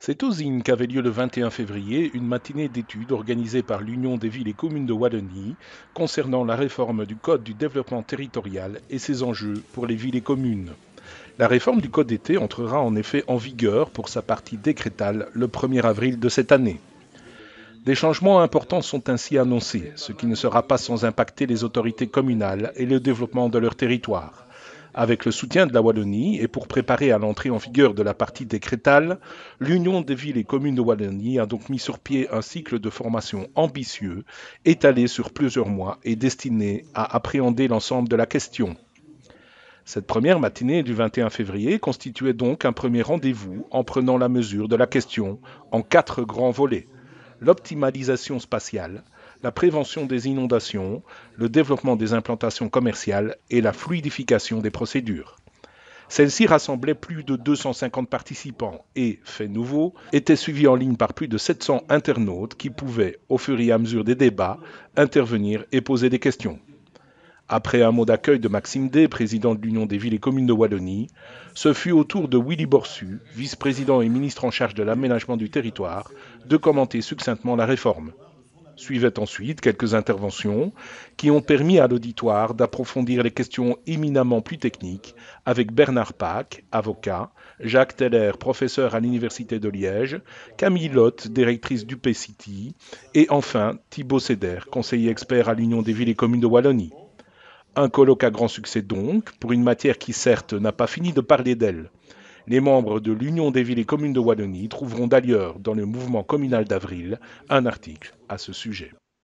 C'est aux Zine qu'avait lieu le 21 février une matinée d'études organisée par l'Union des villes et communes de Wallonie concernant la réforme du Code du développement territorial et ses enjeux pour les villes et communes. La réforme du Code d'été entrera en effet en vigueur pour sa partie décrétale le 1er avril de cette année. Des changements importants sont ainsi annoncés, ce qui ne sera pas sans impacter les autorités communales et le développement de leur territoire. Avec le soutien de la Wallonie et pour préparer à l'entrée en vigueur de la partie décrétale, l'Union des villes et communes de Wallonie a donc mis sur pied un cycle de formation ambitieux, étalé sur plusieurs mois et destiné à appréhender l'ensemble de la question. Cette première matinée du 21 février constituait donc un premier rendez-vous en prenant la mesure de la question en 4 grands volets: l'optimalisation spatiale, la prévention des inondations, le développement des implantations commerciales et la fluidification des procédures. Celle-ci rassemblait plus de 250 participants et, fait nouveau, était suivie en ligne par plus de 700 internautes qui pouvaient, au fur et à mesure des débats, intervenir et poser des questions. Après un mot d'accueil de Maxime Day, président de l'Union des villes et communes de Wallonie, ce fut au tour de Willy Borsu, vice-président et ministre en charge de l'aménagement du territoire, de commenter succinctement la réforme. Suivaient ensuite quelques interventions qui ont permis à l'auditoire d'approfondir les questions éminemment plus techniques avec Bernard Pack, avocat, Jacques Teller, professeur à l'Université de Liège, Camille Lotte, directrice du PCT, et enfin Thibaut Seder, conseiller expert à l'Union des villes et communes de Wallonie. Un colloque à grand succès donc, pour une matière qui certes n'a pas fini de parler d'elle. Les membres de l'Union des villes et communes de Wallonie trouveront d'ailleurs dans le mouvement communal d'avril un article à ce sujet.